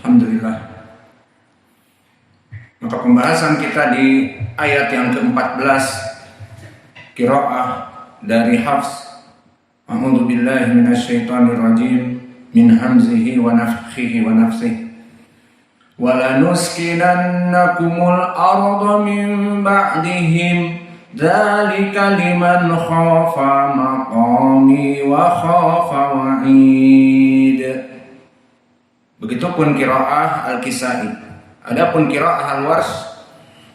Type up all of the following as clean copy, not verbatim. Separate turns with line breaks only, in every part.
Alhamdulillah. Maka pembahasan kita di ayat yang ke-14 qiraah dari Hafs. A'udzu billahi minasyaitonir rajim min hamzihi wa nafthihi wa nafsihi. Wa lanuskinannakumul arda min ba'dihim dzalika liman khafa maqami wa khafa wa'id. Begitupun qiraah Al-Kisai. Adapun qiraah Al-Warsh,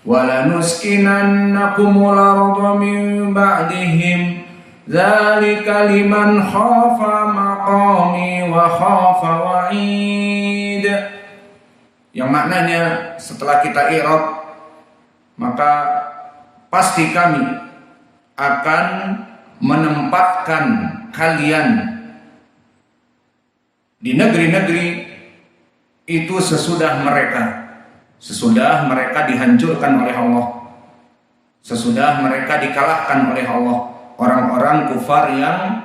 wala nuskinannakumul arda min ba'dihim dzalika liman khafa maqami wa khafa wa'id. Yang maknanya setelah kita i'rab, maka pasti kami akan menempatkan kalian di negeri-negeri itu sesudah mereka dihancurkan oleh Allah, sesudah mereka dikalahkan oleh Allah, orang-orang kufar yang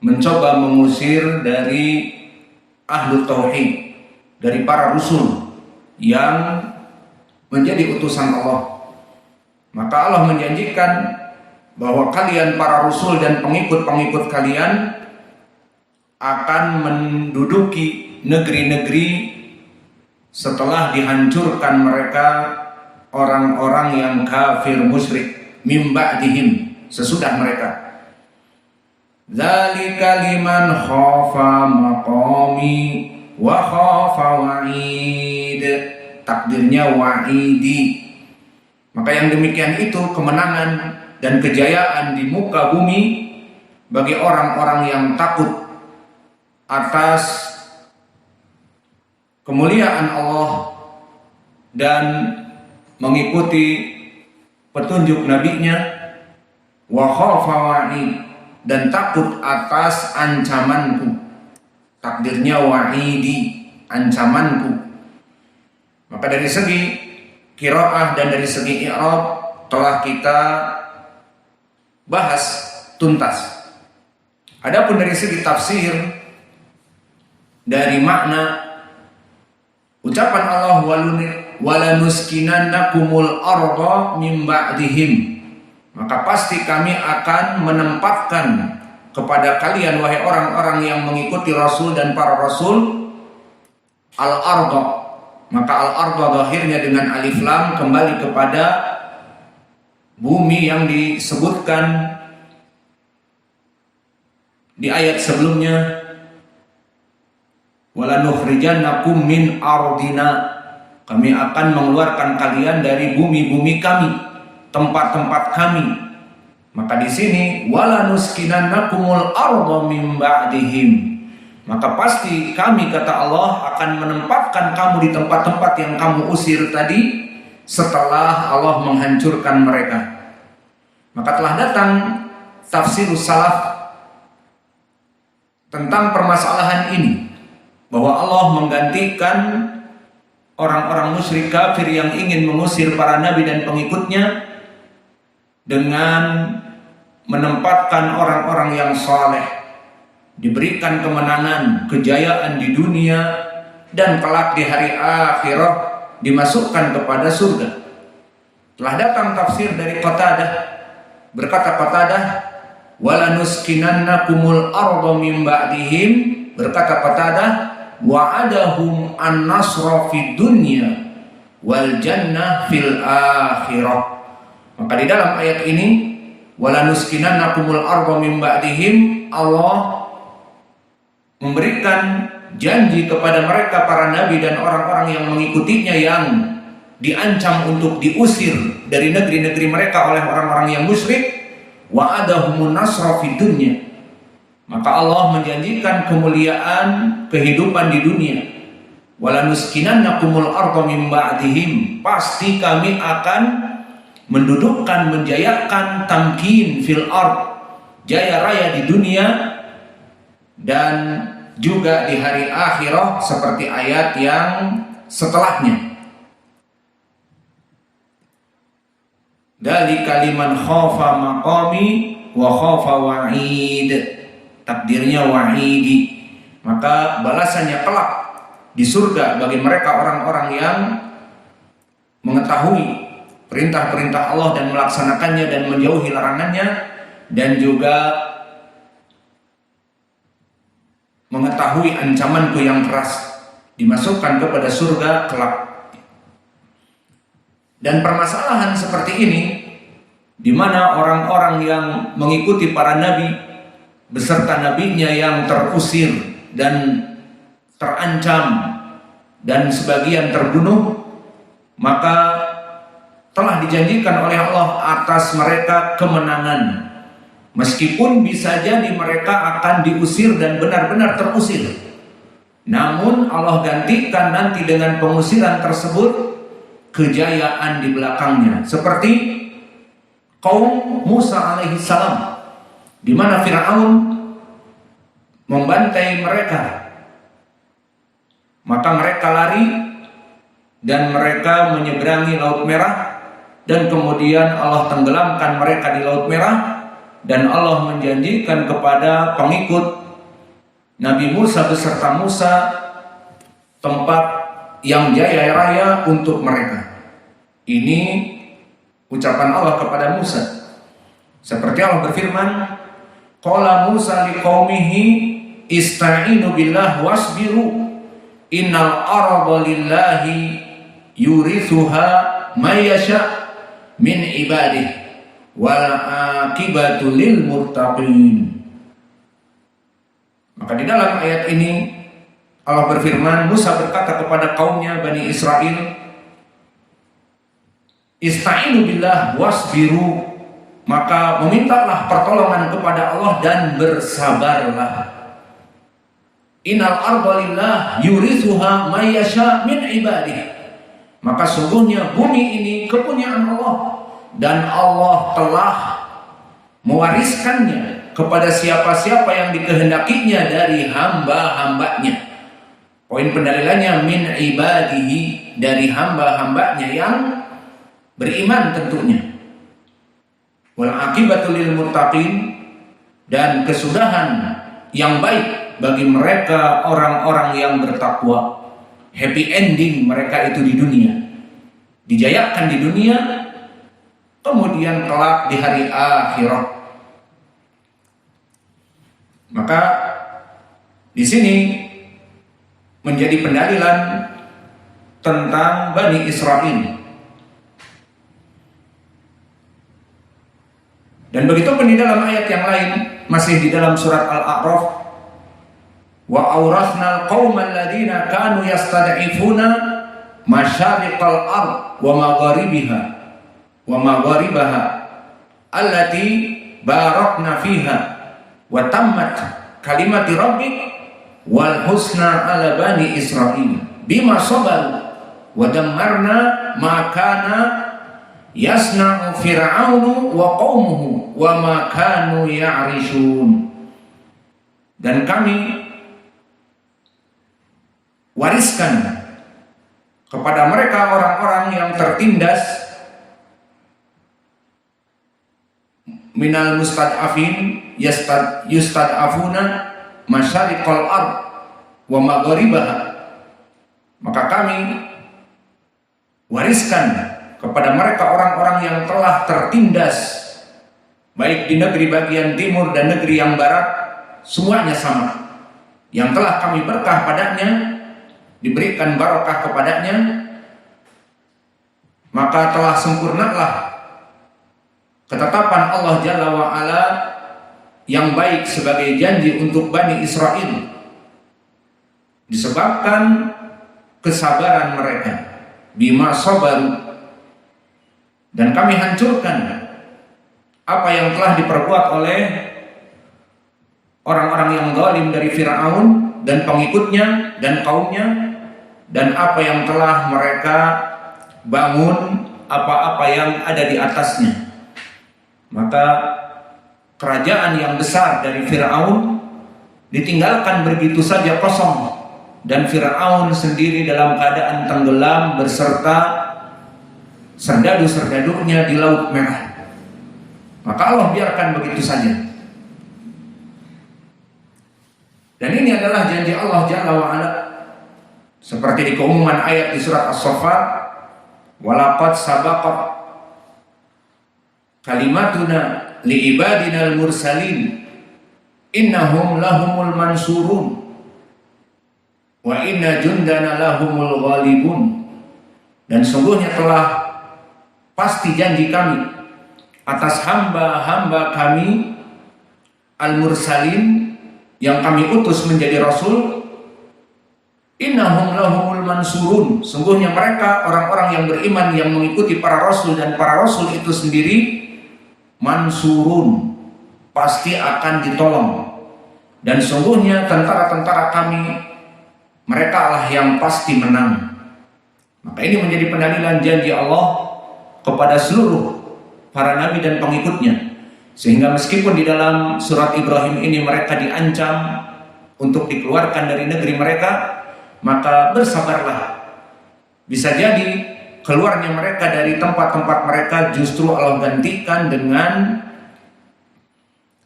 mencoba mengusir dari ahlu tauhid, dari para rasul yang menjadi utusan Allah. Maka Allah menjanjikan bahwa kalian para rasul dan pengikut-pengikut kalian akan menduduki negeri-negeri setelah dihancurkan mereka orang-orang yang kafir musyrik min ba'dihim, sesudah mereka. Dzalika liman khafa maqami wa khafa wa'id. Takdirnya wa'idi. Maka yang demikian itu kemenangan dan kejayaan di muka bumi bagi orang-orang yang takut atas kemuliaan Allah dan mengikuti petunjuk nabinya, wa khafa wa'id, dan takut atas ancamanku. Takdirnya wa'idi, ancamanku. Maka dari segi qiraah dan dari segi i'rab telah kita bahas tuntas. Adapun dari segi tafsir, dari makna ucapan Allah walanuskinannakumul arda min ba'dihim, maka pasti kami akan menempatkan kepada kalian wahai orang-orang yang mengikuti Rasul dan para Rasul al-arda. Maka al-arda zahirnya dengan alif lam kembali kepada bumi yang disebutkan di ayat sebelumnya, walanukhrijannakum min ardina, kami akan mengeluarkan kalian dari bumi-bumi kami, tempat-tempat kami. Maka di sini walanuskinannakumul arda min ba'dihim, maka pasti kami, kata Allah, akan menempatkan kamu di tempat-tempat yang kamu usir tadi setelah Allah menghancurkan mereka. Maka telah datang tafsirus salaf tentang permasalahan ini, bahwa Allah menggantikan orang-orang musyrik kafir yang ingin mengusir para nabi dan pengikutnya dengan menempatkan orang-orang yang saleh, diberikan kemenangan, kejayaan di dunia, dan kelak di hari akhirat dimasukkan kepada surga. Telah datang tafsir dari Qatadah, berkata Qatadah, walanuskinannakumul arda min ba'dihim, berkata Qatadah, wa'adahum an-nasra fid dunya wal jannah fil akhirah. Maka di dalam ayat ini, walanuskinannakumul arda min ba'dihim, Allah memberikan janji kepada mereka para nabi dan orang-orang yang mengikutinya yang diancam untuk diusir dari negeri-negeri mereka oleh orang-orang yang musyrik, wa'adahumun nasra fid dunya. Maka Allah menjanjikan kemuliaan kehidupan di dunia. Walanuskinannakumul arda min ba'dihim, pasti kami akan mendudukkan, menjayakan tamkin fil ard, jaya raya di dunia dan juga di hari akhirah, seperti ayat yang setelahnya. Dzalika liman khafa maqami wa khafa wa'id. Takdirnya wa'idi. Maka balasannya kelak di surga bagi mereka orang-orang yang mengetahui perintah-perintah Allah dan melaksanakannya dan menjauhi larangannya, dan juga mengetahui ancamanku yang keras, dimasukkan kepada surga kelak. Dan permasalahan seperti ini, di mana orang-orang yang mengikuti para nabi beserta nabinya yang terusir dan terancam dan sebagian terbunuh, maka telah dijanjikan oleh Allah atas mereka kemenangan. Meskipun bisa jadi mereka akan diusir dan benar-benar terusir, namun Allah gantikan nanti dengan pengusiran tersebut kejayaan di belakangnya, seperti kaum Musa alaihissalam, di mana Fir'aun membantai mereka, maka mereka lari dan mereka menyeberangi Laut Merah, dan kemudian Allah tenggelamkan mereka di Laut Merah. Dan Allah menjanjikan kepada pengikut Nabi Musa beserta Musa tempat yang jaya raya untuk mereka. Ini ucapan Allah kepada Musa. Seperti Allah berfirman, qala Musa liqaumihi ista'inu billah wasbiru innal arda lillahi yurithuha may yasha min ibadihi wal aqibatu lil muttaqin. Maka di dalam ayat ini Allah berfirman, Musa berkata kepada kaumnya Bani Israel, ista'inu billah wasbiru, maka memintalah pertolongan kepada Allah dan bersabarlah. Innal arda lillah yurithuha may yasha min ibadihi, maka sungguhnya bumi ini kepunyaan Allah, dan Allah telah mewariskannya kepada siapa-siapa yang dikehendakinya dari hamba-hambanya. Poin pendalilannya min ibadihi, dari hamba-hambanya yang beriman tentunya. Wal aqibatu lil muttaqin, dan kesudahan yang baik bagi mereka orang-orang yang bertakwa. Happy ending mereka itu di dunia, dijayakan di dunia, kemudian kelak di hari akhirat. Maka di sini menjadi pendalilan tentang Bani Israel. Dan begitu pun di dalam ayat yang lain, masih di dalam surat Al-A'raf, wa awrathna al-qauma alladziina kaanu yastad'ifuna masyariqal ard wa magharibiha wa magharibaha allati barakna fiha wa tammat kalimati rabbik wal husna ala bani Israil bima sabaru wa dammarna ma kana yasna'u fir'aunu wa qaumuhu wa ma kanu ya'rishun. Dan kami wariskan kepada mereka orang-orang yang tertindas minal mustad'afin yustad'afuna masyariqal ard wa magharibaha, maka kami wariskan kepada mereka orang-orang yang telah tertindas baik di negeri bagian timur dan negeri yang barat, semuanya sama, yang telah kami berkah padanya, diberikan barokah kepadanya, maka telah sempurnalah ketetapan Allah Jalla wa'ala yang baik sebagai janji untuk Bani Israel, disebabkan kesabaran mereka, bima sabaru, dan kami hancurkan apa yang telah diperbuat oleh orang-orang yang zalim dari Fir'aun dan pengikutnya dan kaumnya, dan apa yang telah mereka bangun, apa-apa yang ada di atasnya. Maka kerajaan yang besar dari Fir'aun ditinggalkan begitu saja kosong, dan Fir'aun sendiri dalam keadaan tenggelam beserta serdadu-serdadunya di Laut Merah. Maka Allah biarkan begitu saja. Dan ini adalah janji Allah Jalla wa'ala Seperti di keumuman ayat di surat As-Saffat, walaqad sabaqat kalimatuna liibadinal mursalin innahum lahumul mansurun wa inna jundana lahumul ghalibun. Dan sungguhnya telah pasti janji kami atas hamba-hamba kami al-mursalin yang kami utus menjadi rasul, innahum lahumul mansurun, sungguhnya mereka orang-orang yang beriman yang mengikuti para rasul, dan para rasul itu sendiri mansurun, pasti akan ditolong. Dan sungguhnya tentara-tentara kami, mereka lah yang pasti menang. Maka ini menjadi pendalilan janji Allah kepada seluruh para nabi dan pengikutnya. Sehingga meskipun di dalam surat Ibrahim ini mereka diancam untuk dikeluarkan dari negeri mereka, maka bersabarlah. Bisa jadi keluarnya mereka dari tempat-tempat mereka justru Allah gantikan dengan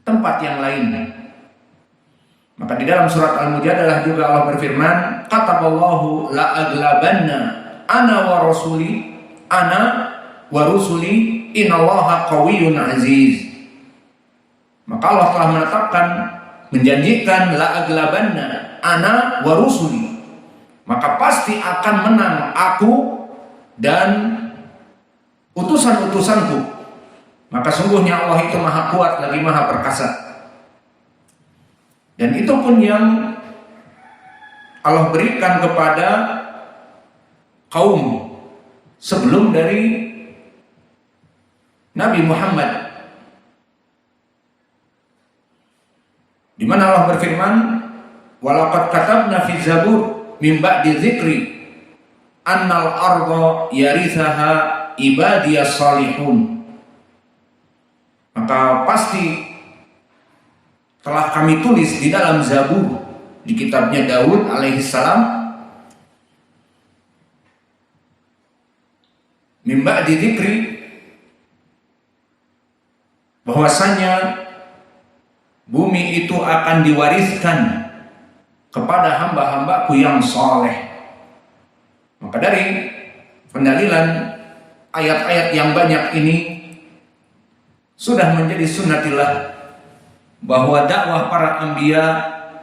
tempat yang lain. Maka di dalam surat Al-Mujadalah juga Allah berfirman, kataballahu la aglabanna ana wa rusuli innallaha qawiyyun aziz. Maka Allah telah menetapkan, menjanjikan la aglabanna ana wa rusuli, maka pasti akan menang aku dan utusan-utusanku. Maka sungguhnya Allah itu maha kuat lagi maha perkasa. Dan itu pun yang Allah berikan kepada kaum sebelum dari Nabi Muhammad, di mana Allah berfirman, walaqad katabna fi zabur min ba'di dzikri annal arda yarithaha ibadiyas salihun. Maka pasti telah kami tulis di dalam Zabur, di kitabnya Daud alaihissalam, min ba'di dzikri, bahwasanya bumi itu akan diwariskan kepada hamba-hambaku yang soleh. Maka dari pendalilan ayat-ayat yang banyak ini sudah menjadi sunnatillah bahwa dakwah para anbiya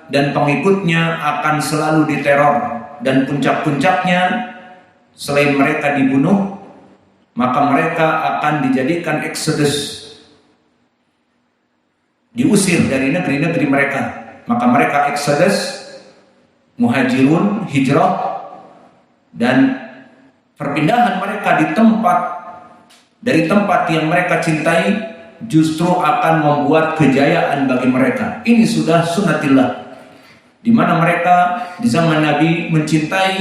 dan pengikutnya akan selalu diteror, dan puncak-puncaknya selain mereka dibunuh, maka mereka akan dijadikan eksodus, diusir dari negeri-negeri mereka. Maka mereka eksodus, muhajirun, hijrah, dan perpindahan mereka dari tempat yang mereka cintai justru akan membuat kejayaan bagi mereka. Ini sudah sunnatillah, di mana mereka di zaman Nabi mencintai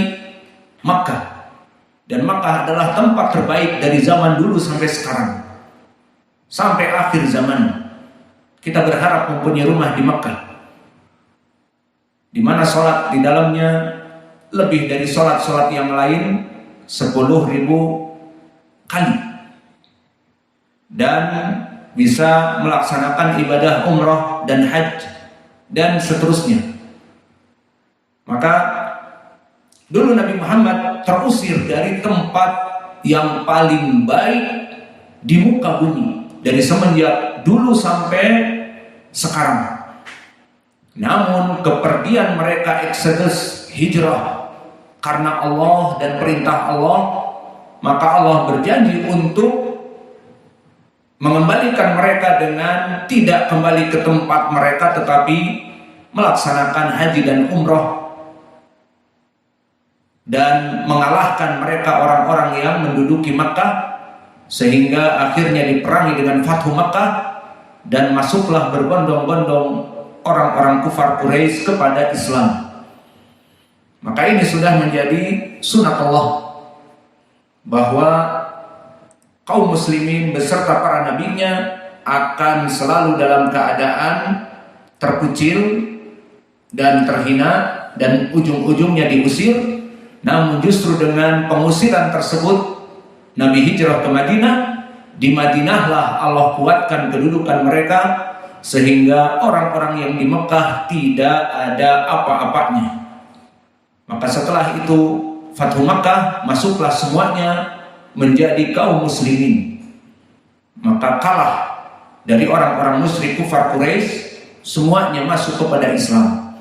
Makkah, dan Makkah adalah tempat terbaik dari zaman dulu sampai sekarang, sampai akhir zaman. Kita berharap mempunyai rumah di Makkah, di mana sholat di dalamnya lebih dari sholat-sholat yang lain 10.000 kali, dan bisa melaksanakan ibadah umrah dan haji dan seterusnya. Maka dulu Nabi Muhammad terusir dari tempat yang paling baik di muka bumi, dari semenjak dulu sampai sekarang. Namun kepergian mereka eksodus, hijrah karena Allah dan perintah Allah, maka Allah berjanji untuk mengembalikan mereka dengan tidak kembali ke tempat mereka, tetapi melaksanakan haji dan umroh, dan mengalahkan mereka orang-orang yang menduduki Makkah, sehingga akhirnya diperangi dengan Fathu Makkah, dan masuklah berbondong-bondong orang-orang kufar Quraisy kepada Islam. Maka ini sudah menjadi sunatullah bahwa kaum muslimin beserta para nabinya akan selalu dalam keadaan terkucil dan terhina, dan ujung-ujungnya diusir. Namun justru dengan pengusiran tersebut Nabi hijrah ke Madinah. Di Madinahlah Allah kuatkan kedudukan mereka, sehingga orang-orang yang di Mekah tidak ada apa-apanya. Maka setelah itu Fathu Makkah, masuklah semuanya menjadi kaum muslimin. Maka kalah dari orang-orang musyrik kufar Quraisy, semuanya masuk kepada Islam.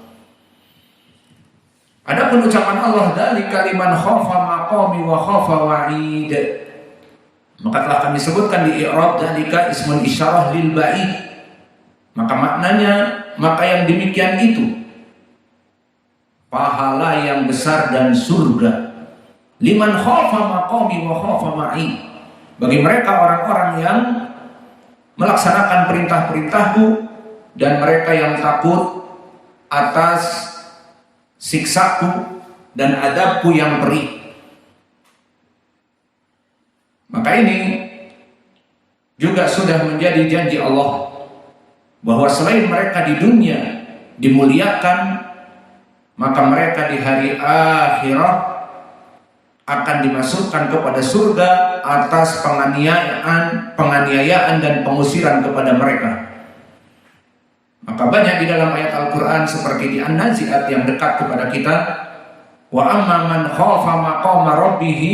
Adapun ucapan Allah dari kaliman khafa maqami wa khafa wa'id, maka telah kami sebutkan di i'rab dalika ismun isyarah lil ba'id. Maka maknanya, maka yang demikian itu pahala yang besar dan surga. Liman khafa maqami wa khafa ma'i, bagi mereka orang-orang yang melaksanakan perintah-perintahku dan mereka yang takut atas siksaku dan adabku yang perih. Maka ini juga sudah menjadi janji Allah bahwa selain mereka di dunia dimuliakan, maka mereka di hari akhirat akan dimasukkan kepada surga atas penganiayaan dan pengusiran kepada mereka. Maka banyak di dalam ayat Al-Quran seperti di An-Nazi'at yang dekat kepada kita, wa amma man khafa maqama rabbihi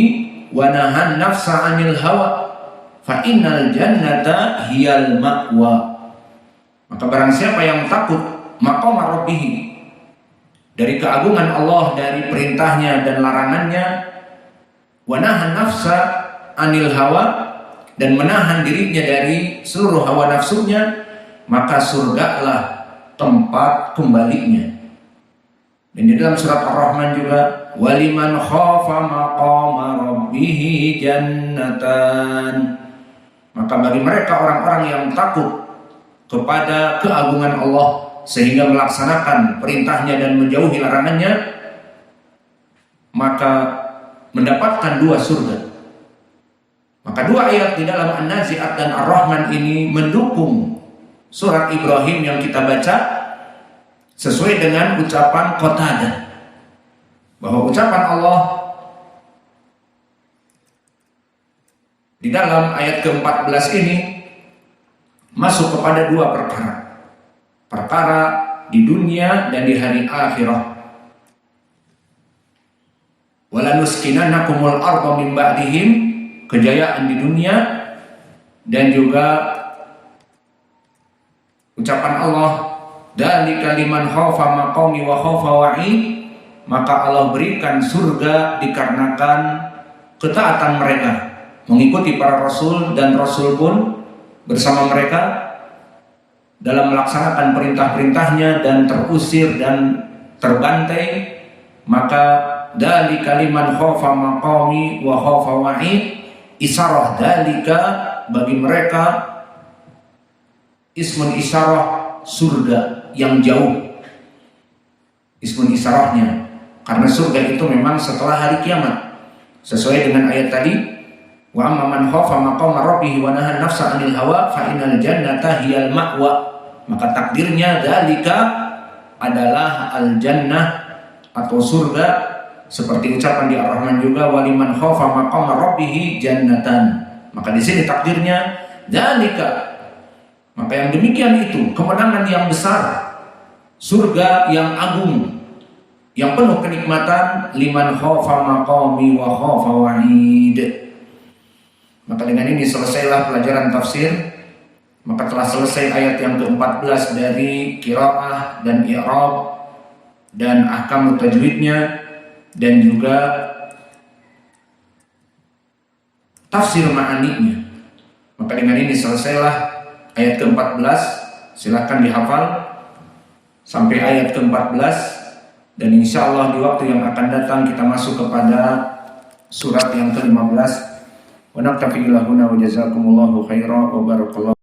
wa nahan nafsa 'anil hawa fa innal jannata hiyal ma'wa. Maka barang siapa yang takut maqama rabbihi, dari keagungan Allah, dari perintahnya dan larangannya, wa nahan nafsa 'anil hawa, dan menahan dirinya dari seluruh hawa nafsunya, maka surgalah tempat kembalinya. Dan di dalam surat Ar-Rahman juga, waliman khafa maqama rabbihi jannatan. Maka bagi mereka orang-orang yang takut kepada keagungan Allah sehingga melaksanakan perintahnya dan menjauhi larangannya, maka mendapatkan dua surga. Maka dua ayat di dalam An-Nazi'at dan Ar-Rahman ini mendukung surat Ibrahim yang kita baca, sesuai dengan ucapan Qatadah, bahwa ucapan Allah di dalam ayat ke-14 ini masuk kepada dua perkara di dunia dan di hari akhirat. Walanuskinannakumul arda min ba'dihim, kejayaan di dunia, dan juga ucapan Allah dari kaliman khafa maqami wa khafa wa'id, maka Allah berikan surga dikarenakan ketaatan mereka mengikuti para rasul, dan rasul pun bersama mereka dalam melaksanakan perintah-perintahnya dan terusir dan terbantai. Maka dari kaliman khafa maqami wa khafa wa'id, isyarah dalika, bagi mereka ismun isyarah surga yang jauh, ismun isyarahnya, karena surga itu memang setelah hari kiamat, sesuai dengan ayat tadi, wa amma man khafa maqama rabbih wa nahan nafsa 'anil hawa fa innal jannata hiyal ma'wa. Maka takdirnya dalika adalah al jannah atau surga, seperti ucapan di Ar-Rahman juga, waliman khafa maqama rabbih jannatan. Maka di sini takdirnya dalika, maka yang demikian itu kemenangan yang besar, surga yang agung, yang penuh kenikmatan, liman khafa maqami wa khafa wa'id. Maka dengan ini selesailah pelajaran tafsir. Maka telah selesai ayat yang ke-14 dari qiraah dan i'rab dan ahkam tajwidnya, dan juga tafsir ma'aninya. Maka dengan ini selesailah ayat ke-14. Silakan dihafal sampai ayat ke-14, dan insya Allah di waktu yang akan datang kita masuk kepada surat yang ke-15. Wa naktafi ila huna wa jazakumullahu khairan wa barakallahu